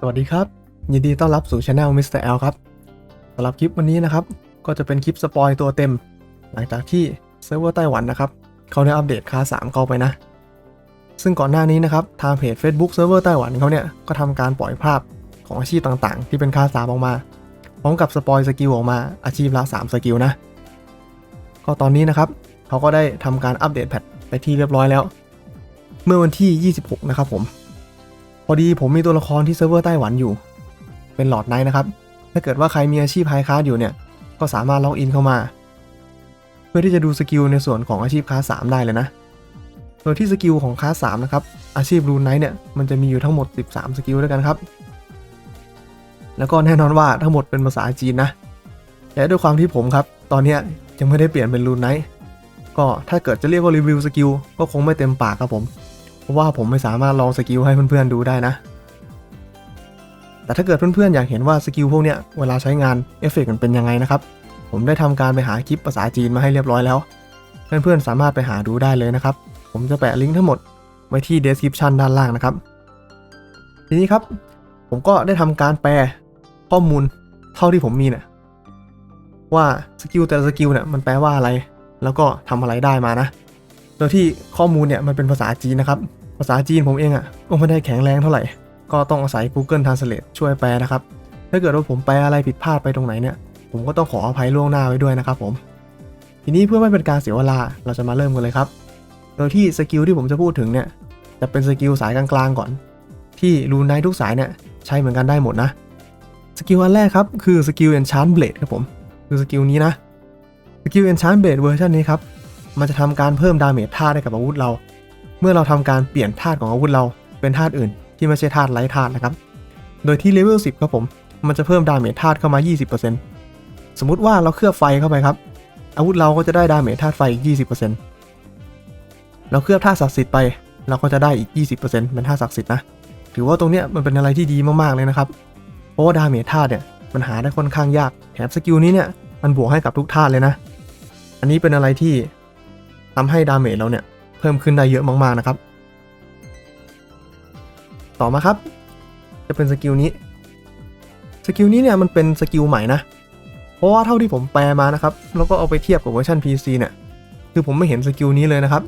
สวัสดีครับยินดีต้อนรับสู่ช anel Mr. L ครับสำหรับคลิปวันนี้นะครับก็จะเป็นคลิปสปอยตัวเต็มหลังจากที่เซิร์ฟเวอร์ไต้หวันนะครับเขาได้อัปเดตคลาส3เข้าไปนะซึ่งก่อนหน้านี้นะครับทางเพจ Facebook เซิร์ฟเวอร์ไต้หวันเขาเนี่ยก็ทำการปล่อยภาพของอาชีพต่างๆที่เป็นคลาส3ออกมาพร้อมกับสปอยสกิลออกมาอาชีพละ3สกิลนะก็ตอนนี้นะครับเขาก็ได้ทำการอัปเดตแพทไปที่เรียบร้อยแล้วเมื่อวันที่26นะครับผมพอดีผมมีตัวละครที่เซิร์ฟเวอร์ไต้หวันอยู่เป็นหลอดไนท์นะครับถ้าเกิดว่าใครมีอาชีพไฮคลาสอยู่เนี่ยก็สามารถล็อกอินเข้ามาเพื่อที่จะดูสกิลในส่วนของอาชีพคลาส3ได้เลยนะโดยที่สกิลของคลาส3นะครับอาชีพรูนไนท์เนี่ยมันจะมีอยู่ทั้งหมด13สกิลด้วยกันครับแล้วก็แน่นอนว่าทั้งหมดเป็นภาษาจีนนะและด้วยความที่ผมครับตอนนี้ยังไม่ได้เปลี่ยนเป็นรูนไนท์ก็ถ้าเกิดจะเรียกว่ารีวิวสกิลก็คงไม่เต็มปากครับผมเพราะว่าผมไม่สามารถลองสกิลให้เพื่อนๆดูได้นะแต่ถ้าเกิดเพื่อนๆอยากเห็นว่าสกิลพวกเนี้ยเวลาใช้งานเอฟเฟกต์มันเป็นยังไงนะครับผมได้ทำการไปหาคลิปภาษาจีนมาให้เรียบร้อยแล้วเพื่อนๆสามารถไปหาดูได้เลยนะครับผมจะแปะลิงก์ทั้งหมดไว้ที่ description ด้านล่างนะครับทีนี้ครับผมก็ได้ทำการแปลข้อมูลเท่าที่ผมมีเนี่ยว่าสกิลแต่ละสกิลเนี่ยมันแปลว่าอะไรแล้วก็ทำอะไรได้มานะโดยที่ข้อมูลเนี่ยมันเป็นภาษาจีนนะครับภาษาจีนผมเองก็ไม่ได้แข็งแรงเท่าไหร่ก็ต้องอาศัย Google Translate ช่วยแปลนะครับถ้าเกิดว่าผมแปลอะไรผิดพลาดไปตรงไหนเนี่ยผมก็ต้องขออภัยล่วงหน้าไว้ด้วยนะครับผมทีนี้เพื่อไม่เป็นการเสียเวลาเราจะมาเริ่มกันเลยครับโดยที่สกิลที่ผมจะพูดถึงเนี่ยจะเป็นสกิลสายกลางๆก่อนที่รูนไนท์ทุกสายเนี่ยใช้เหมือนกันได้หมดนะสกิลอันแรกครับคือสกิล Enchant Blade ครับผมคือสกิลนี้นะสกิล Enchant Blade เวอร์ชันนี้ครับมันจะทำการเพิ่มดาเมจธาตุให้กับอาวุธเราเมื่อเราทำการเปลี่ยนธาตุของอาวุธเราเป็นธาตุอื่นที่ไม่ใช่ธาตุไร้ธาตุนะครับโดยที่เลเวล10ครับผมมันจะเพิ่มดาเมจธาตุเข้ามา 20% สมมุติว่าเราเคลือบไฟเข้าไปครับอาวุธเราก็จะได้ดาเมจธาตุไฟอีก 20% เราเคลือบธาตุศักดิ์สิทธิ์ไปเราก็จะได้อีก 20% เป็นธาตุศักดิ์สิทธิ์นะถือว่าตรงเนี้ยมันเป็นอะไรที่ดีมากๆเลยนะครับเพราะว่าดาเมจธาตุเนี่ยมันหาได้ค่อนข้างยากแถมสกิลนี้เนี่ยมันบวกให้กับทุกธาตุเลยนะอันนี้เป็นอะไรที่ทำให้ดาเมจเราเนี่ยเพิ่มขึ้นได้เยอะมากๆนะครับต่อมาครับจะเป็นสกิลนี้เนี่ยมันเป็นสกิลใหม่นะเพราะว่าเท่าที่ผมแปลมานะครับแล้วก็เอาไปเทียบกับเวอร์ชัน PC เนี่ยคือผมไม่เห็นสกิลนี้เลยนะครับ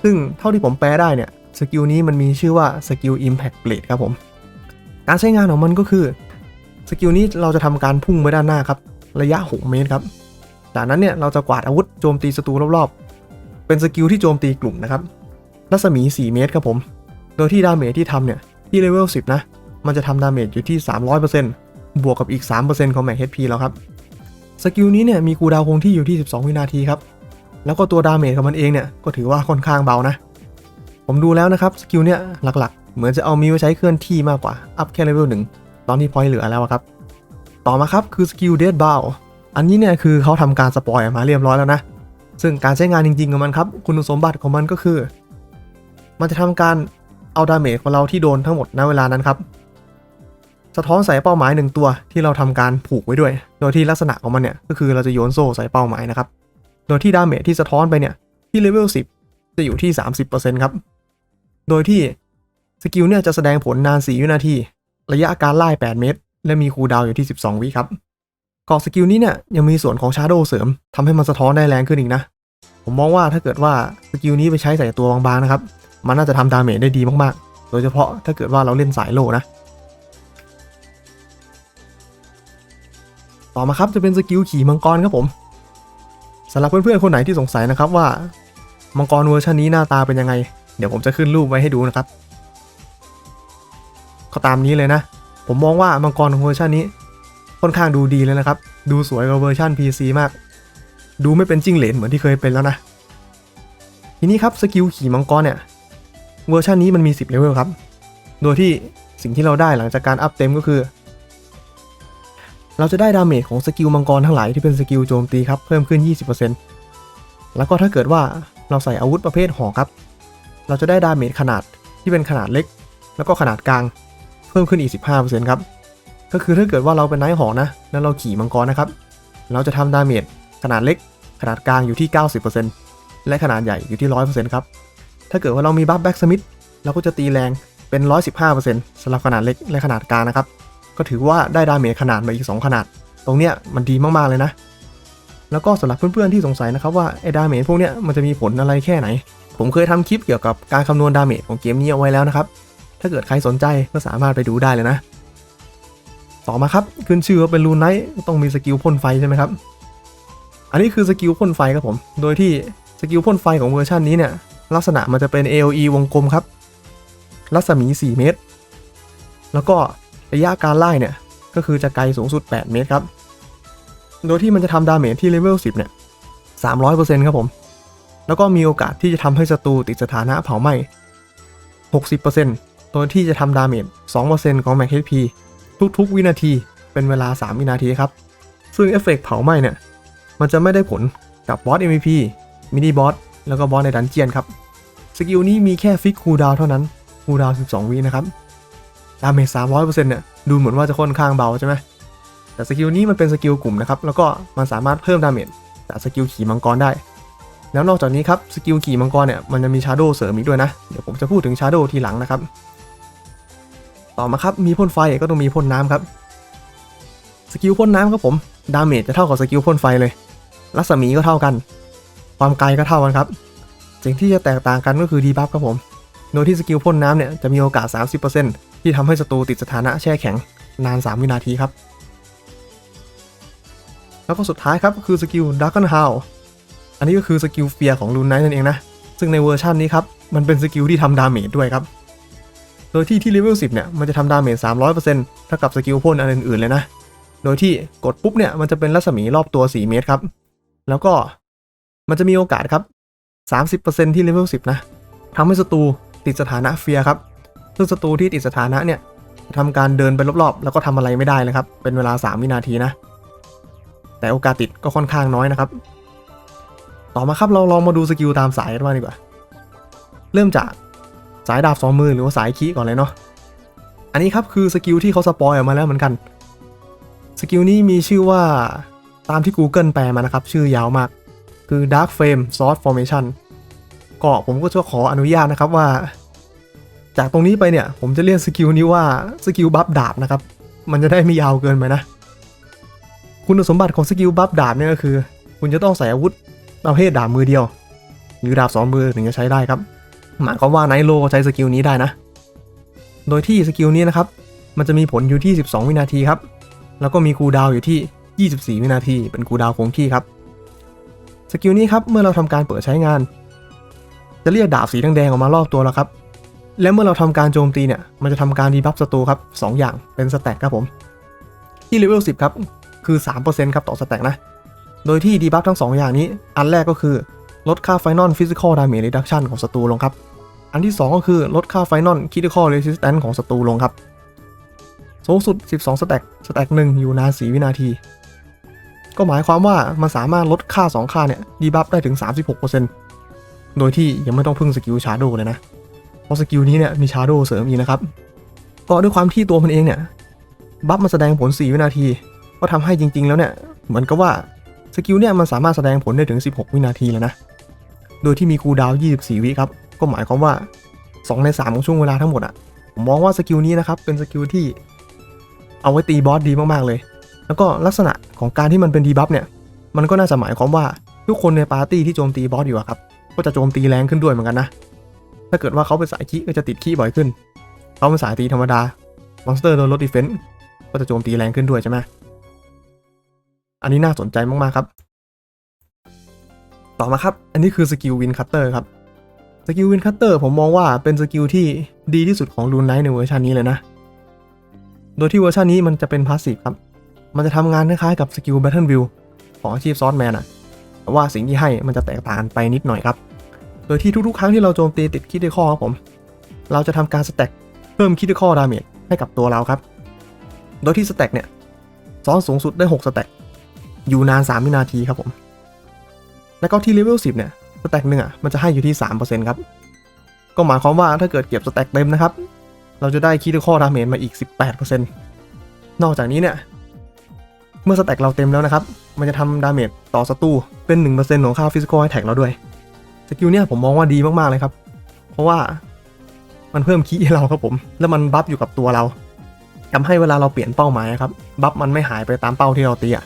ซึ่งเท่าที่ผมแปลได้เนี่ยสกิลนี้มันมีชื่อว่าสกิล Impact Blade ครับผมการใช้งานของมันก็คือสกิลนี้เราจะทำการพุ่งไปด้านหน้าครับระยะ6เมตรครับจากนั้นเนี่ยเราจะกวาดอาวุธโจมตีศัตรูรอบๆเป็นสกิลที่โจมตีกลุ่มนะครับรัศมี4เมตรครับผมโดยที่ดาเมจที่ทำเนี่ยที่เลเวล10นะมันจะทำดาเมจอยู่ที่ 300% บวกกับอีก 3% ของแม็ก HP แล้วครับสกิลนี้เนี่ยมีคูลดาวน์คงที่อยู่ที่12วินาทีครับแล้วก็ตัวดาเมจของมันเองเนี่ยก็ถือว่าค่อนข้างเบานะผมดูแล้วนะครับสกิลเนี่ยหลักๆเหมือนจะเอามีไว้ใช้เคลื่อนที่มากกว่าอัพแค่เลเวล1ตอนที่พอยต์เหลือแล้วครับต่อมาครับคือสกิล Death Bow อันนี้เนี่ยคือเขาทำการสปอยล์มาเรียบร้อยแล้วนะซึ่งการใช้งานจริงๆของมันครับคุณสมบัติของมันก็คือมันจะทำการเอาดาเมจของเราที่โดนทั้งหมดณเวลานั้นครับสะท้อนใส่เป้าหมาย1ตัวที่เราทำการผูกไว้ด้วยโดยที่ลักษณะของมันเนี่ยก็คือเราจะโยนโซ่ใส่เป้าหมายนะครับโดยที่ดาเมจที่สะท้อนไปเนี่ยที่เลเวล10จะอยู่ที่ 30% ครับโดยที่สกิลเนี่ยจะแสดงผลนาน4วินาทีระยะการไล่8เมตรและมีคูลดาวน์อยู่ที่12วิครับก่อสกิลนี้เนี่ยยังมีส่วนของ Shadow เสริมทำให้มันสะท้อนได้แรงขึ้นอีกนะผมมองว่าถ้าเกิดว่าสกิลนี้ไปใช้ใส่ตัวบางๆนะครับมันน่าจะทำดาเมจได้ดีมากๆโดยเฉพาะถ้าเกิดว่าเราเล่นสายโลนะต่อมาครับจะเป็นสกิลขี่มังกรครับผมสำหรับเพื่อนๆคนไหนที่สงสัยนะครับว่ามังกรเวอร์ชันนี้หน้าตาเป็นยังไงเดี๋ยวผมจะขึ้นรูปไว้ให้ดูนะครับก็ตามนี้เลยนะผมมองว่ามังกรของเวอร์ชันนี้ค่อนข้างดูดีเลยนะครับดูสวยกว่าเวอร์ชัน PC มากดูไม่เป็นจิ้งเหลนเหมือนที่เคยเป็นแล้วนะทีนี้ครับสกิลขี่มังกรเนี่ยเวอร์ชันนี้มันมี10เลเวลครับโดยที่สิ่งที่เราได้หลังจากการอัพเต็มก็คือเราจะได้ดาเมจของสกิลมังกรทั้งหลายที่เป็นสกิลโจมตีครับเพิ่มขึ้น 20% แล้วก็ถ้าเกิดว่าเราใส่อาวุธประเภทหอกครับเราจะได้ดาเมจขนาดที่เป็นขนาดเล็กแล้วก็ขนาดกลางเพิ่มขึ้นอีก 15% ครับก็คือถ้าเกิดว่าเราเป็นไนท์หอกนะแล้วเราขี่มังกรนะครับเราจะทำดาเมจขนาดเล็กขนาดกลางอยู่ที่ 90% และขนาดใหญ่อยู่ที่ 100% ครับถ้าเกิดว่าเรามีบัฟแบ็กสมิธเราก็จะตีแรง เป็น 115% สำหรับขนาดเล็กและขนาดกลางนะครับก็ถือว่าได้ดาเมจขนาดมาอีก2ขนาดตรงเนี้ยมันดีมากๆเลยนะแล้วก็สำหรับเพื่อนๆที่สงสัยนะครับว่าไอ้ดาเมจพวกเนี้ยมันจะมีผลอะไรแค่ไหนผมเคยทำคลิปเกี่ยวกับการคำนวณดาเมจของเกมนี้เอาไว้แล้วนะครับถ้าเกิดใครสนใจก็สามารถไปดูได้เลยนะต่อมาครับขึ้นชื่อว่าเป็นรูนไนท์ต้องมีสกิลพ่นไฟใช่ไหมครับอันนี้คือสกิลพ่นไฟครับผมโดยที่สกิลพ่นไฟของเวอร์ชันนี้เนี่ยลักษณะมันจะเป็น AOE วงกลมครับรัศมี4เมตรแล้วก็ระยะการไล่เนี่ยก็คือจะไกลสูงสุด8เมตรครับโดยที่มันจะทำดาเมจที่เลเวล10เนี่ย 300% ครับผมแล้วก็มีโอกาสที่จะทำให้ศัตรูติดสถานะเผาไหม้ 60% โดยที่จะทำดาเมจ 2% ของ Max HP ทุกๆวินาทีเป็นเวลา3วินาทีครับซึ่งเอฟเฟกต์เผาไหม้เนี่ยมันจะไม่ได้ผลกับบอส MVP มินิบอสแล้วก็บอสในดันเจียนครับสกิลนี้มีแค่ฟิกคูลดาวน์เท่านั้นคูลดาวน์12วินะครับดาเมจ 300% เนี่ยดูเหมือนว่าจะค่อนข้างเบาใช่ไหมแต่สกิลนี้มันเป็นสกิลกลุ่มนะครับแล้วก็มันสามารถเพิ่มดาเมจจากสกิลขี่มังกรได้แล้วนอกจากนี้ครับสกิลขี่มังกรเนี่ยมันจะมีชาโดว์เสริมอีกด้วยนะเดี๋ยวผมจะพูดถึงชาโดว์ทีหลังนะครับต่อมาครับมีพ่นไฟก็ต้องมีพ่นน้ำครับสกิลพ่นน้ำครับผมดาเมจจะเท่ากับสกิลพ่นไฟเลยรัศมีก็เท่ากันความไกลก็เท่ากันครับสิ่งที่จะแตกต่างกันก็คือดีบัฟครับผมโดยที่สกิลพ่นน้ำเนี่ยจะมีโอกาส 30% ที่ทำให้ศัตรูติดสถานะแช่แข็งนาน3วินาทีครับแล้วก็สุดท้ายครับคือสกิลดักกันฮาวอันนี้ก็คือสกิลเฟียร์ของรูนไนท์นั่นเองนะซึ่งในเวอร์ชันนี้ครับมันเป็นสกิลที่ทำดาเมจด้วยครับโดยที่เลเวล10เนี่ยมันจะทำดาเมจ 300% เท่ากับสกิลพ่นอันอื่นๆเลยนะโดยที่กดปุ๊บเนี่ยมันจะเป็นรัศมีรอบตัว4เมตรครับแล้วก็มันจะมีโอกาสครับ 30% ที่เลเวล10นะทำให้ศัตรูติดสถานะเฟียร์ครับซึ่งศัตรูที่ติดสถานะเนี่ยทำการเดินไปรอบๆแล้วก็ทำอะไรไม่ได้เลยครับเป็นเวลา3วินาทีนะแต่โอกาสติดก็ค่อนข้างน้อยนะครับต่อมาครับเราลองมาดูสกิลตามสายกันบ้างดีกว่าเริ่มจากสายดาบ2มือหรือว่าสายคีก่อนเลยเนาะอันนี้ครับคือสกิลที่เขาสปอยออกมาแล้วเหมือนกันสกิลนี้มีชื่อว่าตามที่ Google แปลมานะครับชื่อยาวมากคือ Dark Flame Sword Formation ก็ผมก็จะขออนุญาตนะครับว่าจากตรงนี้ไปเนี่ยผมจะเรียกสกิลนี้ว่าสกิลบัฟดาบนะครับมันจะได้ไม่ยาวเกินไปนะคุณสมบัติของสกิลบัฟดาบเนี่ยก็คือคุณจะต้องใส่อาวุธประเภทดาบมือเดียวหรือดาบ2มือถึงจะใช้ได้ครับหมายความว่าไนโลใช้สกิลนี้ได้นะโดยที่สกิลนี้นะครับมันจะมีผลอยู่ที่12วินาทีครับแล้วก็มีคูลดาวน์อยู่ที่24วินาทีเป็นคูลดาวน์คงที่ครับสกิลนี้ครับเมื่อเราทำการเปิดใช้งานจะเรียกดาบสีแดงๆออกมารอบตัวแล้วครับและเมื่อเราทำการโจมตีเนี่ยมันจะทำการดีบัฟศัตรูครับ2อย่างเป็นสแต็กครับผมที่เลเวล10ครับคือ 3% ครับต่อสแต็กนะโดยที่ดีบัฟทั้ง2อย่างนี้อันแรกก็คือลดค่า Final Physical Damage Reduction ของศัตรูลงครับอันที่2ก็คือลดค่า Final Critical Resistance ของศัตรูลงครับสูงสุด12สแต็ก1อยู่นาน4วินาทีก็หมายความว่ามันสามารถลดค่า2ค่าเนี่ยดีบัฟได้ถึง 36% โดยที่ยังไม่ต้องพึ่งสกิลชาโดว์เลยนะเพราะสกิลนี้เนี่ยมีชาโดว์เสริมอีกนะครับก็ด้วยความที่ตัวมันเองเนี่ยบัฟมันแสดงผล4วินาทีก็ทำให้จริงๆแล้วเนี่ยเหมือนกับว่าสกิลเนี่ยมันสามารถแสดงผลได้ถึง16วินาทีแล้วนะโดยที่มีคูลดาวน์24วิครับก็หมายความว่า2ใน3ของช่วงเวลาทั้งหมดอ่ะผมมองว่าสกิลนี้นะครับเป็นสกิลที่เอาไว้ตีบอสดีมากๆเลยแล้วก็ลักษณะของการที่มันเป็นดีบัฟเนี่ยมันก็น่าจะหมายความว่าทุกคนในปาร์ตี้ที่โจมตีบอสอยู่ครับก็จะโจมตีแรงขึ้นด้วยเหมือนกันนะถ้าเกิดว่าเขาเป็นสายคีก็จะติดคีบ่อยขึ้นเขาเป็นสายตีธรรมดามอนสเตอร์โดนลดดีเฟนส์ก็จะโจมตีแรงขึ้นด้วยใช่ไหมอันนี้น่าสนใจมากๆครับต่อมาครับอันนี้คือสกิลวินคัตเตอร์ครับสกิลวินคัตเตอร์ผมมองว่าเป็นสกิลที่ดีที่สุดของรูนไนท์ในเวอร์ชันนี้เลยนะโดยที่เวอร์ชันนี้มันจะเป็นพาสซีฟครับมันจะทำงานคล้ายๆกับสกิลแบทเทิลวิวของอาชีพซอสแมนอะแต่ว่าสิ่งที่ให้มันจะแตกต่างไปนิดหน่อยครับโดยที่ทุกๆครั้งที่เราโจมตีติดคิดได้ข้อครับผมเราจะทำการสแต็กเพิ่มคิดได้ข้อดาเมจให้กับตัวเราครับโดยที่สแต็กเนี่ยซ้อนสูงสุดได้6สแต็กอยู่นาน3วินาทีครับผมแล้วก็ที่เลเวล10เนี่ยสแต็กหนึ่งมันจะให้อยู่ที่ 3% ครับก็หมายความว่าถ้าเกิดเก็บสแต็กเต็มนะครับเราจะได้คิดได้ข้อดาเมจมาอีก 18% นอกจากนี้เนี่ยเมื่อสแต็กเราเต็มแล้วนะครับมันจะทำดาเมจต่อศัตรูเป็น 1% ของค่า Physical Attack เราด้วยสกิลเนี่ยผมมองว่าดีมากๆเลยครับเพราะว่า มันเพิ่มคีให้เราครับผมแล้วมันบัฟอยู่กับตัวเราทำให้เวลาเราเปลี่ยนเป้าหมายครับบัฟมันไม่หายไปตามเป้าที่เราตีอ่ะ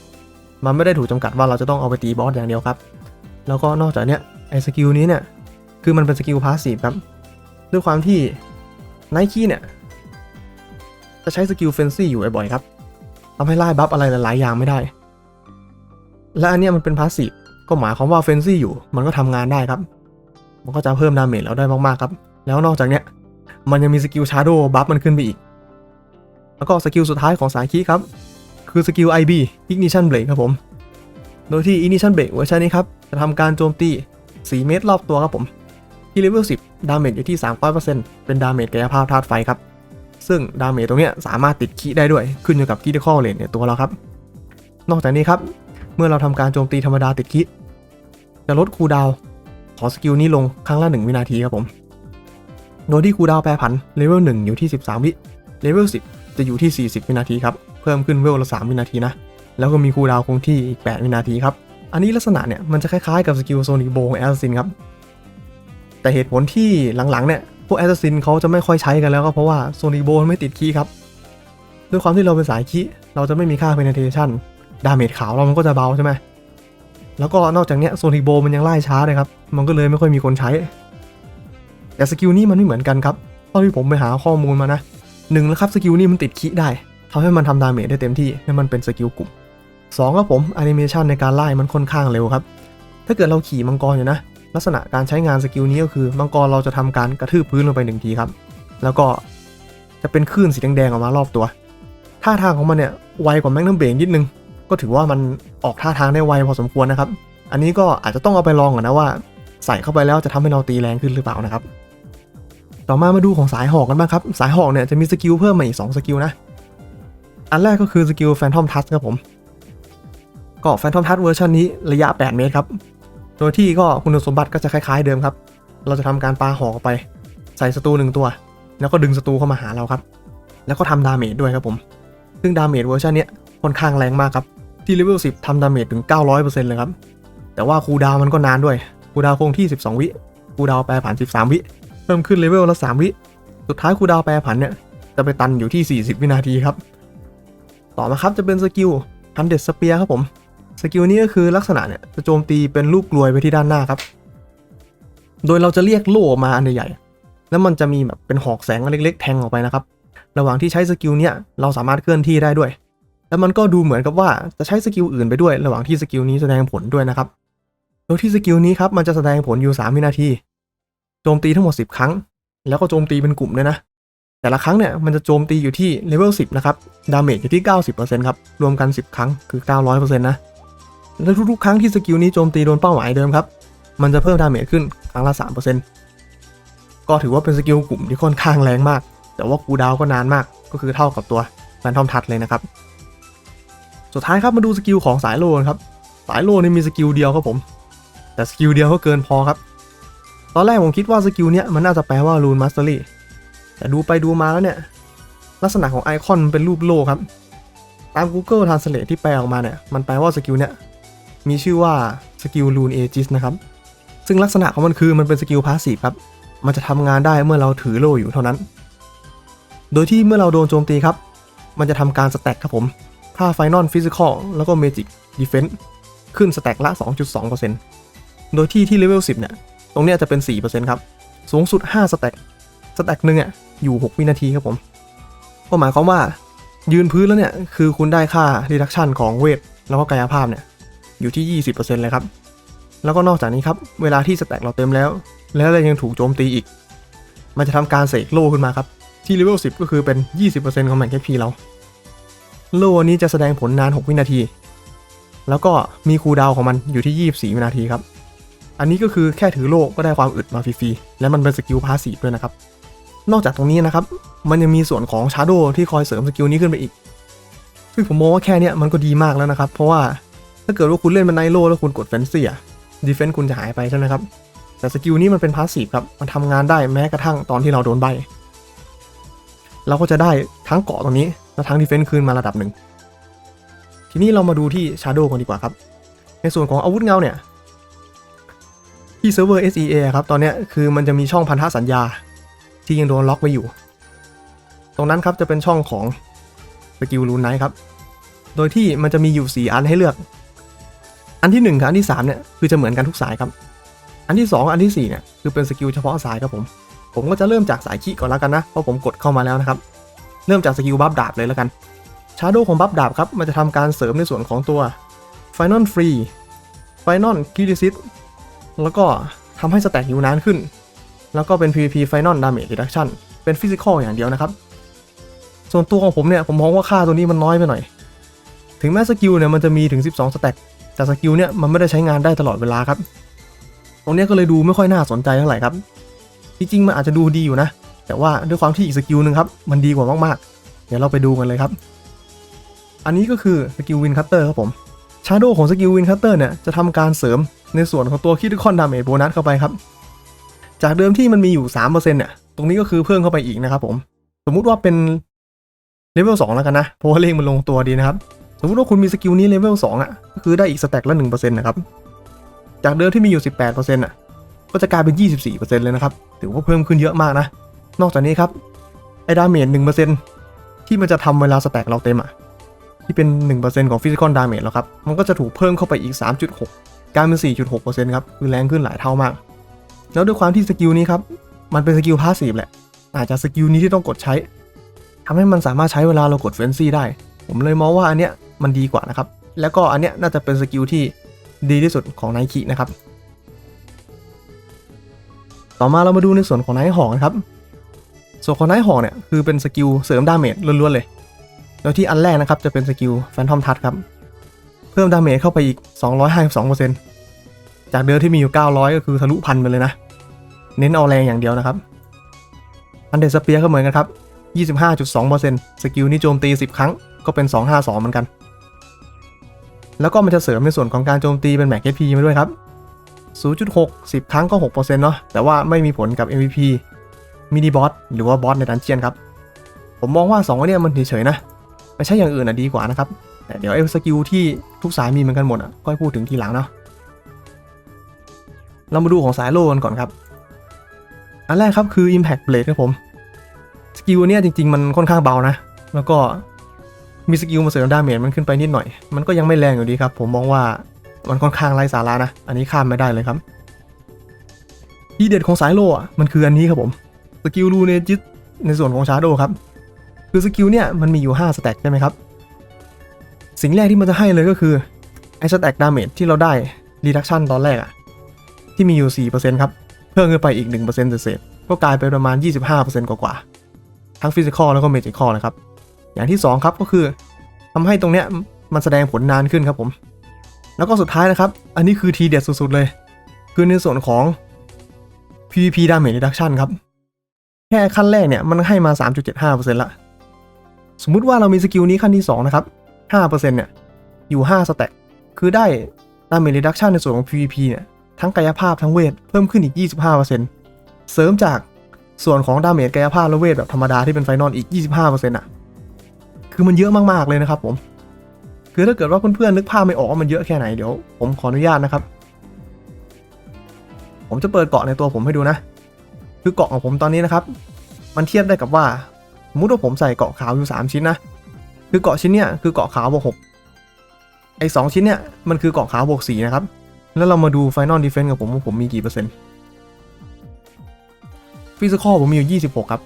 มันไม่ได้ถูกจำกัดว่าเราจะต้องเอาไปตีบอสอย่างเดียวครับแล้วก็นอกจากเนี้ยไอ้สกิลนี้เนี่ยคือมันเป็นสกิลพาสซีฟครับด้วยความที่ไนกี้เนี่ยจะใช้สกิลเฟนซี่อยู่บ่อยๆครับทำให้ไล่บัฟอะไรหลายๆอย่างไม่ได้และอันเนี้ยมันเป็นพาสซีฟก็หมายความว่าเฟนซี่อยู่มันก็ทำงานได้ครับมันก็จะเพิ่มดาเมจเราได้มากๆครับแล้วนอกจากเนี้ยมันยังมีสกิลชาร์โดบัฟมันขึ้นไปอีกแล้วก็สกิลสุดท้ายของสายคีครับคือสกิล IB Ignition Break ครับผมโดยที่ Ignition Break เวอร์ชันนี้ครับจะทำการโจมตี4 เมตรรอบตัวครับผมที่เลเวล10ดาเมจอยู่ที่ 300% เป็นดาเมจกายภาพธาตุไฟครับซึ่งดาเมจตรงเนี้ยสามารถติดคีได้ด้วยขึ้นอยู่กับ Critical Rate ในตัวเราครับนอกจากนี้ครับเมื่อเราทำการโจมตีธรรมดาติดคีจะลดคูลดาวน์ของสกิลนี้ลงครั้งละ1 วินาทีครับผมโดยที่คูลดาวน์แปรผันเลเวล1อยู่ที่13 วิเลเวล10จะอยู่ที่40 วินาทีครับเพิ่มขึ้นเวลละ3 วินาทีนะแล้วก็มีคูลดาวน์คงที่อีก8 วินาทีครับอันนี้ลักษณะเนี่ยมันจะคล้ายๆกับสกิลโซนิกโบของแอสซินครับแต่เหตุผลที่หลังๆเนี่ยพวกแอสซินเขาจะไม่ค่อยใช้กันแล้วก็เพราะว่าโซนิกโบไม่ติดคีครับด้วยความที่เราเป็นสายคีเราจะไม่มีค่า penetration ดาเมจขาวเรามันก็จะเบาใช่ไหมแล้วก็นอกจากเนี้ยโซนิกโบมันยังไล่ช้าเลยครับมันก็เลยไม่ค่อยมีคนใช้แต่สกิลนี้มันไม่เหมือนกันครับเท่าที่ผมไปหาข้อมูลมานะ1แล้วครับสกิลนี้มันติดคีได้ทำให้มันทำดาเมจได้เต็มที่และมันเป็นสกิลกลุ่ม2ครับผมแอนิเมชันในการไล่มันค่อนข้างเร็วครับถ้าเกิดเราขี่มังกรอยู่นะลักษณะการใช้งานสกิลนี้ก็คือมังกรเราจะทำการกระทืบพื้นลงไป1 ทีครับแล้วก็จะเป็นคลื่นสีแดงๆออกมารอบตัวท่าทางของมันเนี่ยไวกว่าแมกนัมเบรกนิดนึงก็ถือว่ามันออกท่าทางได้ไวพอสมควรนะครับอันนี้ก็อาจจะต้องเอาไปลองก่อนนะว่าใส่เข้าไปแล้วจะทำให้เราตีแรงขึ้นหรือเปล่านะครับต่อมาดูของสายหอกกันบ้างครับสายหอกเนี่ยจะมีสกิลเพิ่มมาอีก2 สกิลนะอันแรกก็คือสกิลแฟนทอมทัชครับผมก็แฟนทอมทัชเวอร์ชันนี้ระยะ8 เมตรครับโดยที่ก็คุณสมบัติก็จะคล้ายๆเดิมครับเราจะทำการปาหอกไปใส่ศัตรู1 ตัวแล้วก็ดึงศัตรูเข้ามาหาเราครับแล้วก็ทำดาเมจด้วยครับผมซึ่งดาเมจเวอร์ชันนี้ค่อนข้างแรงมากครับที่เลเวล10ทำดาเมจถึง 900% เลยครับแต่ว่าคูลดาวน์มันก็นานด้วยคูลดาวน์คงที่12 วิคูลดาวน์แปรผัน13 วิเพิ่มขึ้นเลเวลละ3 วิสุดท้ายคูลดาวน์แปรผันเนี่ยจะไปตันอยู่ที่40 วินาทีครับต่อมาครับจะเป็นสกิล100 Spear ครับผมสกิลนี้ก็คือลักษณะเนี่ยจะโจมตีเป็นรูปกลวยไปที่ด้านหน้าครับโดยเราจะเรียกโล่มาอันใหญ่ๆแล้วมันจะมีแบบเป็นหอกแสงเล็กๆแทงออกไปนะครับระหว่างที่ใช้สกิลเนี่ยเราสามารถเคลื่อนที่ได้ด้วยแล้วมันก็ดูเหมือนกับว่าจะใช้สกิลอื่นไปด้วยระหว่างที่สกิลนี้แสดงผลด้วยนะครับโดยที่สกิลนี้ครับมันจะแสดงผลอยู่3 วินาทีโจมตีทั้งหมด10 ครั้งแล้วก็โจมตีเป็นกลุ่มด้วยนะแต่ละครั้งเนี่ยมันจะโจมตีอยู่ที่เลเวล10นะครับดาเมจอยู่ที่ 90% ครับรวมกัน10 ครั้งคือ 900% นะและทุกๆครั้งที่สกิลนี้โจมตีโดนเป้าหมายเดิมครับมันจะเพิ่มดาเมจขึ้นครั้งละ 3% ก็ถือว่าเป็นสกิลกลุ่มที่ค่อนข้างแรงมากแต่ว่าคูลดาวน์ก็นานมากก็คือเท่ากับตัวแฟนทอมทัชเลยนะครับสุดท้ายครับมาดูสกิลของสายโล่ครับสายโล่นี่มีสกิลเดียวครับผมแต่สกิลเดียวก็เกินพอครับตอนแรกผมคิดว่าสกิลเนี้ยมันน่าจะแปลว่ารูนมาสเตอรี่แต่ดูไปดูมาแล้วเนี่ยลักษณะของไอคอนเป็นรูปโล่ครับตาม Google Translate ที่แปลออกมาเนี่ยมันแปลว่าสกิลเนี้ยมีชื่อว่าสกิลรูนเอจิสนะครับซึ่งลักษณะของมันคือมันเป็นสกิลพาสซีฟครับมันจะทำงานได้เมื่อเราถือโล่อยู่เท่านั้นโดยที่เมื่อเราโดนโจมตีครับมันจะทำการสแต็กครับผมค่าไฟนอลฟิสิคอลแล้วก็เมจิกดีเฟนส์ขึ้นสแต็กละ 2.2% โดยที่เลเวล10เนี่ยตรงเนี้ยจะเป็น 4% ครับสูงสุด5สแต็กนึงอ่ะอยู่6 วินาทีครับผมก็หมายความว่ายืนพื้นแล้วเนี่ยคือคุณได้ค่า reduction ของเวทแล้วก็กายภาพเนี่ยอยู่ที่ 20% เลยครับแล้วก็นอกจากนี้ครับเวลาที่สแต็กเราเต็มแล้วเรายังถูกโจมตีอีกมันจะทำการเสกโล่ขึ้นมาครับที่เลเวล10ก็คือเป็น 20% ของแมกเ p เราโล่นี้จะแสดงผลนาน6 วินาทีแล้วก็มีคูลดาวน์ของมันอยู่ที่24 วินาทีครับอันนี้ก็คือแค่ถือโล่ก็ได้ความอึดมาฟรีๆและมันเป็นสกิลพาสซีฟด้วยนะครับนอกจากตรงนี้นะครับมันยังมีส่วนของชาร์โดที่คอยเสริมสกิลนี้ขึ้นไปอีกซึ่งผมมองว่าแค่นี้มันก็ดีมากแล้วนะครับเพราะว่าถ้าเกิดว่าคุณเล่นเป็นไนโล่แล้วคุณกดเฟนซี่อะดีเฟนส์คุณจะหายไปใช่ไหมครับแต่สกิลนี้มันเป็นพาสซีฟครับมันทำงานได้แม้กระทั่งตอนที่เราโดนใบเราก็จะได้ทั้งเกาะตรงนี้และทั้งดีเฟนส์คืนมาระดับหนึ่งทีนี้เรามาดูที่ชาร์โดกันดีกว่าครับในส่วนของอาวุธเงาเนี่ยที่เซิร์ฟเวอร์ SEA ครับตอนนี้คือมันจะมีช่องพันธสัญญา ที่ยังโดนล็อกไว้อยู่ตรงนั้นครับจะเป็นช่องของสกิลรูนไนท์ครับโดยที่มันจะมีอยู่4อันให้เลือกอันที่1กับอันที่3เนี่ยคือจะเหมือนกันทุกสายครับอันที่2อันที่4เนี่ยคือเป็นสกิลเฉพาะสายครับผมก็จะเริ่มจากสายขี้ก่อนแล้วกันนะเพราะผมกดเข้ามาแล้วนะครับเริ่มจากสกิลบัฟดาบเลยแล้วกันชาร์โดของบัฟดาบครับมันจะทำการเสริมในส่วนของตัว Final Free Final Criticism แล้วก็ทำให้สแต็กอยู่นานขึ้นแล้วก็เป็น PVP Final Damage Reduction เป็น Physical อย่างเดียวนะครับส่วนตัวของผมเนี่ยผมมองว่าค่าตัวนี้มันน้อยไปหน่อยถึงแม้สกิลเนี่ยมันจะมีถึง12สแต็กแต่สกิลเนี่ยมันไม่ได้ใช้งานได้ตลอดเวลาครับตรงนี้ก็เลยดูไม่ค่อยน่าสนใจเท่าไหร่ครับจริงๆมันอาจจะดูดีอยู่นะแต่ว่าด้วยความที่อีกสกิลนึงครับมันดีกว่ามากๆเดี๋ยวเราไปดูกันเลยครับอันนี้ก็คือสกิลวินคัตเตอร์ครับผมชาร์โดของสกิลวินคัตเตอร์เนี่ยจะทำการเสริมในส่วนของตัวคิดคอนดาเมจโบนัสเข้าไปครับจากเดิมที่มันมีอยู่ 3% เนี่ยตรงนี้ก็คือเพิ่มเข้าไปอีกนะครับผมสมมุติว่าเป็นเลเวล2แล้วกันนะเพราะว่าเลขมันลงตัวดีนะครับสมมุติว่าคุณมีสกิลนี้เลเวล2อ่ะก็คือได้อีกสแต็กละ 1% นะครับจากเดิมที่มีอยู่ 18% อ่ะก็จะกลายเป็น 24% เลยนะครับถือว่าเพิ่มขึ้นเยอะมากนะนอกจากนี้ครับไอ้ดาเมจ 1% ที่มันจะทำเวลาสแต็กเราเต็มอ่ะที่เป็น 1% ของฟิสิคอลดาเมจแล้วครับมันก็จะถูกเพิ่มเข้าไปอีก 3.6 กลายเป็น 4.6% ครับคือแรงขึ้นหลายเท่ามากแล้วด้วยความที่สกิลนี้ครับมันเป็นสกิลพาสซีฟแหละอาจจะสกิลนี้ที่ต้องกดใช้ทำให้มันสามารถใช้เวลาเรากดเฟนซี่ได้ผมเลยมองว่าอันเนี้ยมันดีกว่านะครับแล้วก็อันเนี้ยน่าจะเป็นสกิลที่ดีที่สุดของไนคินะครับต่อมาเรามาดูในส่วนของไนท์หอกครับส่วนของไนท์หอกเนี่ยคือเป็นสกิลเสริมดาเมจล้วนๆเลยโดยที่อันแรกนะครับจะเป็นสกิลแฟนทอมทัชครับเพิ่มดาเมจเข้าไปอีก 252% จากเดิมที่มีอยู่900ก็คือทะลุพันไปเลยนะเน้นเอาแรงอย่างเดียวนะครับอันเดอร์สเปียร์ก็เหมือนกันครับ 25.2% สกิลนี้โจมตี10ครั้งก็เป็น252เหมือนกันแล้วก็มันจะเสริมในส่วนของการโจมตีเป็นแม็ก HP มาด้วยครับ 0.6 10 ครั้งก็ 6% เนาะแต่ว่าไม่มีผลกับ MVP มินิบอสหรือว่าบอสในดันเจียนครับผมมองว่า2อันนี้มันเฉยๆนะไม่ใช่อย่างอื่นดีกว่านะครับแต่เดี๋ยวไอ้สกิลที่ทุกสายมีเหมือนกันหมดก็ให้พูดถึงทีหลังเนาะเรามาดูของสายโลกันก่อนครับอันแรกครับคือ Impact Blade ครับผมสกิลเนี่ยจริงๆมันค่อนข้างเบานะแล้วก็มีสกิลมาเสริมดาเมจมันขึ้นไปนิดหน่อยมันก็ยังไม่แรงอยู่ดีครับผมมองว่ามันค่อนข้างไร้สาระนะอันนี้ข้ามไม่ได้เลยครับทีเด็ดของสายโลมันคืออันนี้ครับผมสกิลรูเนจิตในส่วนของชาร์โดครับคือสกิลเนี่ยมันมีอยู่5สแต็กใช่ไหมครับสิ่งแรกที่มันจะให้เลยก็คือไอ้สแต็กดาเมจที่เราได้รีดักชันตอนแรกที่มีอยู่ 4% ครับเพิ่มขึ้นไปอีก 1% เศษๆก็กลายเป็นประมาณ 25% กว่าๆทั้งฟิสิคอลแล้วก็เมจิคอลนะครับอย่างที่2ครับก็คือทำให้ตรงเนี้ยมันแสดงผลนานขึ้นครับผมแล้วก็สุดท้ายนะครับอันนี้คือทีเด็ดสุดๆเลยคือในส่วนของ PVP Damage Reduction ครับแค่ขั้นแรกเนี่ยมันให้มา 3.75% ละสมมุติว่าเรามีสกิลนี้ขั้นที่2นะครับ 5% เนี่ยอยู่5สแต็กคือได้ Damage Reduction ในส่วนของ PVP เนี่ยทั้งกายภาพทั้งเวทเพิ่มขึ้นอีก 25% เสริมจากส่วนของดาเมจกายภาพและเวทแบบธรรมดาที่เป็นไฟนอลอีก 25% คือมันเยอะมากๆเลยนะครับผมคือถ้าเกิดว่าเพื่อนๆนึกภาพไม่ออกว่ามันเยอะแค่ไหนเดี๋ยวผมขออนุญาตนะครับผมจะเปิดเกาะในตัวผมให้ดูนะคือเกาะของผมตอนนี้นะครับมันเทียบได้กับว่าสมมติว่าผมใส่เกาะขาวอยู่3ชิ้นนะคือเกาะชิ้นเนี้ยคือเกาะขาวบวก6ไอ้2ชิ้นเนี้ยมันคือเกาะขาวบวก4นะครับแล้วเรามาดู Final Defense กับผมว่าผมมีกี่เปอร์เซ็นต์ฟิสิคอลผมมีอยู่26ครับ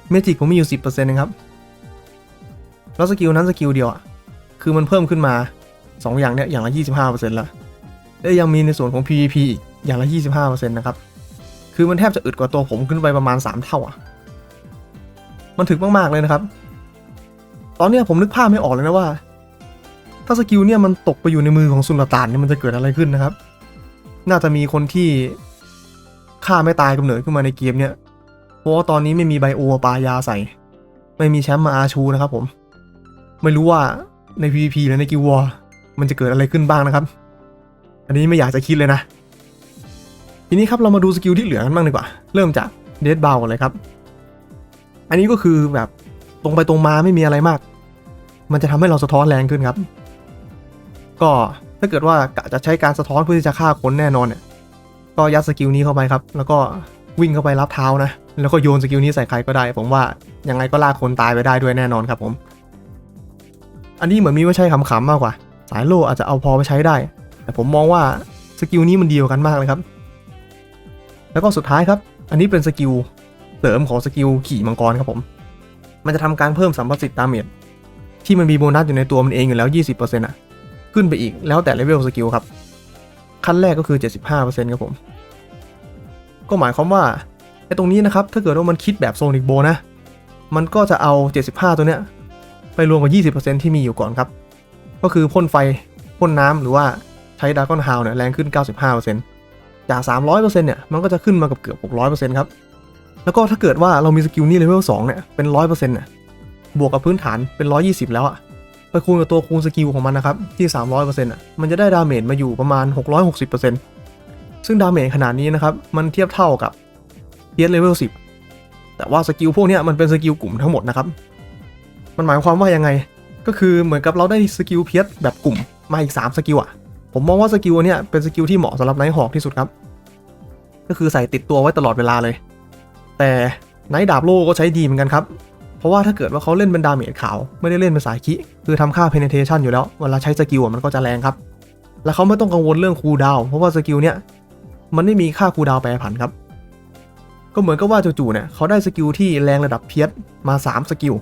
เมจิกผมมีอยู่ 10% เองครับแล้วสกิลนั้นสกิลเดียวคือมันเพิ่มขึ้นมา2อย่างเนี้ยอย่างละ 25% ละและยังมีในส่วนของ PVP อีกอย่างละ 25% นะครับคือมันแทบจะอึดกว่าตัวผมขึ้นไปประมาณ3เท่ามันถึกมากๆเลยนะครับตอนนี้ผมนึกภาพไม่ออกเลยนะว่าถ้าสกิลเนี่ยมันตกไปอยู่ในมือของสุลต่านเนี่ยมันจะเกิดอะไรขึ้นนะครับน่าจะมีคนที่ฆ่าไม่ตายกำเนิดขึ้นมาในเกมเนี่ยเพราะว่าตอนนี้ไม่มีไบโอปายาใส่ไม่มีแชมป์มาอาชูนะครับผมไม่รู้ว่าใน PVP หรือในกิลวอร์มันจะเกิดอะไรขึ้นบ้างนะครับอันนี้ไม่อยากจะคิดเลยนะทีนี้ครับเรามาดูสกิลที่เหลือกันบ้างดีกว่าเริ่มจากเดดบาวก่อนเลยครับอันนี้ก็คือแบบตรงไปตรงมาไม่มีอะไรมากมันจะทำให้เราสะท้อนแรงขึ้นครับก็ถ้าเกิดว่ากะจะใช้การสะท้อนเพื่อที่จะฆ่าคนแน่นอนเนี่ยก็ยัดสกิลนี้เข้าไปครับแล้วก็ วิ่งเข้าไปรับเท้านะแล้วก็โยนสกิลนี้ใส่ใครก็ได้ผมว่ายังไงก็ลากคนตายไปได้ด้วยแน่นอนครับผมอันนี้เหมือนมีไว้ใช้ขำๆมากกว่าสายโล่อาจจะเอาพอไปใช้ได้แต่ผมมองว่าสกิลนี้มันเดียวกันมากเลยครับแล้วก็สุดท้ายครับอันนี้เป็นสกิลเสริมของสกิลขี่มังกรครับผมมันจะทำการเพิ่มสัมประสิทธิ์ดาเมจที่มันมีโบนัสอยู่ในตัวมันเองอยู่แล้ว 20% อ่ะขึ้นไปอีกแล้วแต่เลเวลสกิลครับขั้นแรกก็คือ 75% ครับผมก็หมายความว่าไอ้ตรงนี้นะครับถ้าเกิดว่ามันคิดแบบโซนิกโบนะมันก็จะเอา75ตัวเนี้ยไปรวมกับ 20% ที่มีอยู่ก่อนครับก็คือพ่นไฟพ่นน้ำหรือว่าใช้ดราก้อนฮาวเนี่ยแรงขึ้น 95% จาก 300% เนี่ยมันก็จะขึ้นมากับเกือบ 600% ครับแล้วก็ถ้าเกิดว่าเรามีสกิลนี้เลเวล 2 เนี่ยเป็น 100% เนี่ยบวกกับพื้นฐานเป็น 120 แล้วอะไปคูณกับตัวคูณสกิลของมันนะครับที่ 300% อ่ะมันจะได้ดาเมจมาอยู่ประมาณ 660%ซึ่งดาเมจขนาดนี้นะครับมันเทียบเท่ากับเทียร์เลเวล 10แต่ว่าสกิลพวกนี้มันเป็นสกิลกลุ่มทั้งหมดนะครับมันหมายความว่ายังไงก็คือเหมือนกับเราได้สกิลเพียร์แบบกลุ่มมาอีก3สกิลอ่ะผมมองว่าสกิลนี้เป็นสกิลที่เหมาะสำหรับไนท์ฮอคที่สุดครับก็คือใส่ติดตัวไว้ตลอดเวลาเลยแต่ไนท์ดาบโล่ก็ใช้ดีเหมือนกันครับเพราะว่าถ้าเกิดว่าเขาเล่นเป็นดาเมจขาวไม่ได้เล่นเป็นสายคิคือทำค่า penetration อยู่แล้วเวลาใช้สกิลมันก็จะแรงครับแล้วเขาไม่ต้องกังวลเรื่องคูลดาวน์เพราะว่าสกิลเนี้ยมันไม่มีค่าคูลดาวน์แปรผันครับก็เหมือนกับว่าจู่ๆเนี่ยเขาได้สกิลที่แรงระดับเพียร์มา3สกิล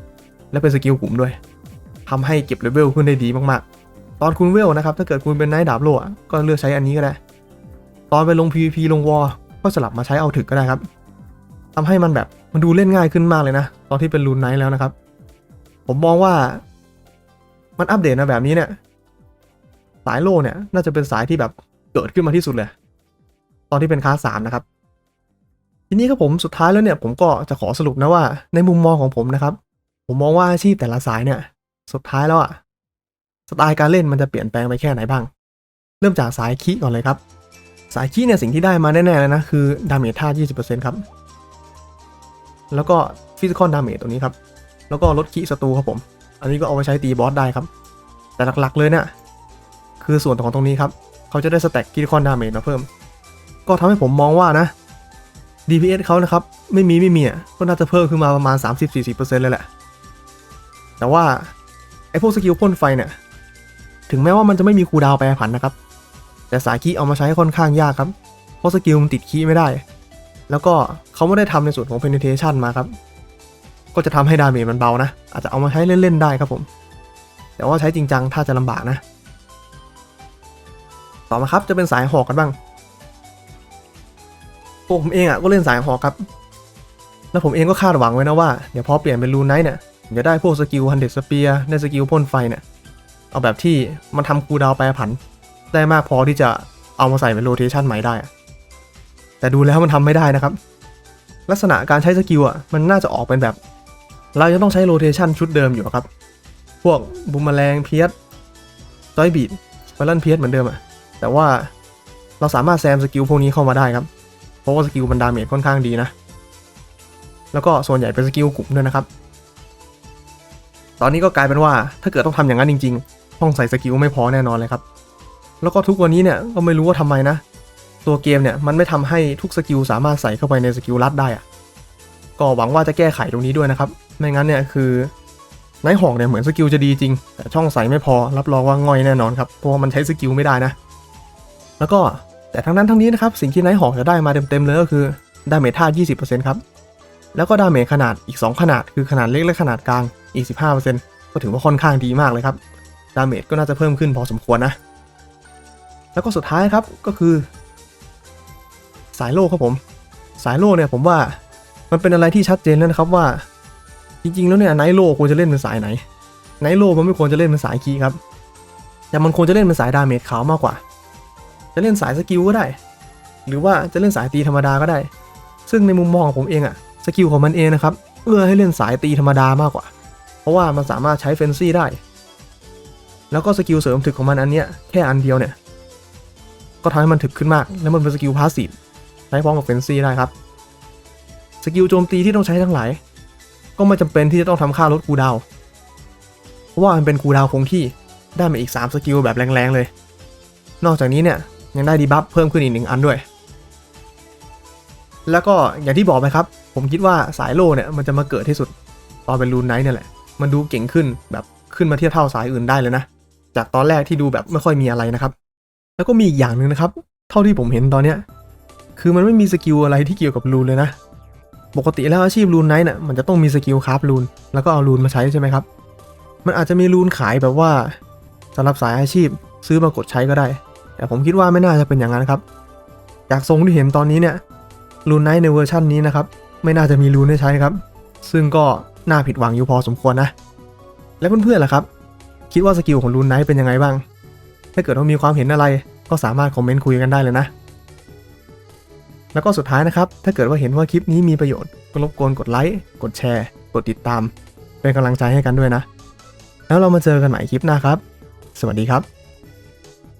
และเป็นสกิลกลุ่มด้วยทำให้เก็บเลเวลขึ้นได้ดีมากๆตอนคุณเวลนะครับถ้าเกิดคุณเป็นไนท์ดาบโล่ก็เลือกใช้อันนี้ก็ได้ตอนไปลง PVP ลงวอร์ก็สลับมาใช้เอาถึกก็ได้ครับทำให้มันแบบมันดูเล่นง่ายขึ้นมากเลยนะตอนที่เป็นรูนไนท์แล้วนะครับผมมองว่ามันอัปเดตมาแบบนี้เนี่ยสายโล่เนี่ยน่าจะเป็นสายที่แบบเกิดขึ้นมาที่สุดเลยตอนที่เป็นคลาส 3นะครับทีนี้ครับผมสุดท้ายแล้วเนี่ยผมก็จะขอสรุปนะว่าในมุมมองของผมนะครับผมมองว่าอาชีพแต่ละสายเนี่ยสุดท้ายแล้วอะสไตล์การเล่นมันจะเปลี่ยนแปลงไปแค่ไหนบ้างเริ่มจากสายคีก่อนเลยครับสายคีเนี่ยสิ่งที่ได้มาแน่ๆเลยนะคือดาเมจท่า 20% ครับแล้วก็ฟิสิคอลดาเมจตัวนี้ครับแล้วก็ลดคีศัตรูครับผมอันนี้ก็เอาไว้ใช้ตีบอสได้ครับแต่หลักๆเลยเนี่ยคือส่วนของตรงนี้ครับเขาจะได้สแต็กฟิสิคอลดาเมจมาเพิ่มก็ทำให้ผมมองว่านะ DPS เขานะครับไม่มีอ่ะก็น่าจะเพิ่มขึ้นมาประมาณ 30-40% เลยแหละแต่ว่าไอ้พวกสกิลพ่นไฟเนี่ยถึงแม้ว่ามันจะไม่มีคูลดาวน์แปรผันนะครับแต่สายคีเอามาใช้ค่อนข้างยากครับเพราะสกิลมันติดคีไม่ได้แล้วก็เขาไม่ได้ทำในส่วนของ penetration มาครับก็จะทำให้ดาเมจมันเบานะอาจจะเอามาใช้เล่นๆได้ครับผมแต่ว่าใช้จริงจังถ้าจะลำบากนะต่อมาครับจะเป็นสายหอกกันบ้างผมเองอ่ะก็เล่นสายหอกครับแล้วผมเองก็คาดหวังไว้นะว่าเดี๋ยวพอเปลี่ยนเป็นรูนไนท์เนี่ยจะได้พวกสกิลฮันเดดสเปียร์ได้สกิลพ่นไฟเนี่ยเอาแบบที่มันทำคูลดาวน์แปรผันได้มากพอที่จะเอามาใส่เป็นโรเทชันใหม่ได้แต่ดูแล้วมันทำไม่ได้นะครับลักษณะการใช้สกิลอ่ะมันน่าจะออกเป็นแบบเราจะต้องใช้โรเทชันชุดเดิมอยู่ครับพวกบูมแมลงเพียสจอยบีดสไปรัลเพียสเหมือนเดิมอ่ะแต่ว่าเราสามารถแซมสกิลพวกนี้เข้ามาได้ครับเพราะว่าสกิลมันดาเมจค่อนข้างดีนะแล้วก็ส่วนใหญ่เป็นสกิลกลุ่มด้วยนะครับตอนนี้ก็กลายเป็นว่าถ้าเกิดต้องทำอย่างนั้นจริงๆต้องใส่สกิลไม่พอแน่นอนเลยครับแล้วก็ทุกวันนี้เนี่ยก็ไม่รู้ว่าทำไมนะตัวเกมเนี่ยมันไม่ทำให้ทุกสกิลสามารถใส่เข้าไปในสกิลลัดได้อะก็หวังว่าจะแก้ไขตรงนี้ด้วยนะครับไม่งั้นเนี่ยคือไนท์ฮอคเนี่ยเหมือนสกิลจะดีจริงแต่ช่องใส่ไม่พอรับรองว่าง่อยแน่นอนครับเพราะว่ามันใช้สกิลไม่ได้นะแล้วก็แต่ทั้งนั้นทั้งนี้นะครับสิ่งที่ไนท์ฮอคจะได้มาเต็มๆเลยก็คือดาเมจท่า 20% ครับแล้วก็ดาเมจขนาดอีก2ขนาดคือขนาดเล็กและขนาดกลางอีก 15% ก็ถือว่าค่อนข้างดีมากเลยครับดาเมจก็น่าจะเพิ่มขึ้นพอสมควรนะแล้วก็สุดท้ายครับก็คือสายโล่ครับผมสายโล่เนี่ยผมว่ามันเป็นอะไรที่ชัดเจนแล้วนะครับว่าจริงๆแล้วเนี่ยไนท์โล่ควรจะเล่นเป็นสายไหนไนท์โล่มันไม่ควรจะเล่นเป็นสายคีครับแต่มันควรจะเล่นเป็นสายดาเมจขาวมากกว่าจะเล่นสายสกิลก็ได้หรือว่าจะเล่นสายตีธรรมดาก็ได้ซึ่งในมุมมองของผมเองอะสกิลของมันเองนะครับเอื้อให้เล่นสายตีธรรมดามากกว่าเพราะว่ามันสามารถใช้เฟนซี่ได้แล้วก็สกิลเสริมถึกของมันอันเนี้ยแค่อันเดียวเนี่ยก็ทำให้มันถึกขึ้นมากแล้วมันเป็นสกิลพาสซีฟใช้พร้อมกับเฟนซี่ได้ครับสกิลโจมตีที่ต้องใช้ทั้งหลายก็ไม่จำเป็นที่จะต้องทำค่าลดคูลดาวน์เพราะว่ามันเป็นคูลดาวน์คงที่ได้มาอีก3สกิลแบบแรงๆเลยนอกจากนี้เนี่ยยังได้ดีบัฟเพิ่มขึ้นอีก1อันด้วย แล้วก็อย่างที่บอกไปครับผมคิดว่าสายโล่เนี่ยมันจะมาเกิดที่สุดตอนเป็นรูนไนท์เนี่ยแหละมันดูเก่งขึ้นแบบขึ้นมาเทียบเท่าสายอื่นได้เลยนะจากตอนแรกที่ดูแบบไม่ค่อยมีอะไรนะครับแล้วก็มีอีกอย่างหนึ่งนะครับเท่าที่ผมเห็นตอนเนี้ยคือมันไม่มีสกิลอะไรที่เกี่ยวกับรูนเลยนะปกติแล้วอาชีพรูนไนท์เนี่ยมันจะต้องมีสกิลคราฟรูนแล้วก็เอารูนมาใช้ใช่ไหมครับมันอาจจะมีรูนขายแบบว่าสำหรับสายอาชีพซื้อมากดใช้ก็ได้แต่ผมคิดว่าไม่น่าจะเป็นอย่างนั้นครับจากทรงที่เห็นตอนนี้เนี่ยรูนไนท์ในเวอร์ชันนี้นะครับไม่น่าจะมีรูนให้ใช้ครับซึ่งก็น่าผิดหวังอยู่พอสมควรนะและเพื่อนๆล่ะครับคิดว่าสกิลของรูนไนท์เป็นยังไงบ้างถ้าเกิดว่ามีความเห็นอะไรก็สามารถคอมเมนต์คุยกันได้เลยนะแล้วก็สุดท้ายนะครับถ้าเกิดว่าเห็นว่าคลิปนี้มีประโยชน์ก็รบกวนกดไลค์กดแชร์กดติดตามเป็นกำลังใจให้กันด้วยนะแล้วเรามาเจอกันใหม่คลิปหน้าครับสวัสดีครับ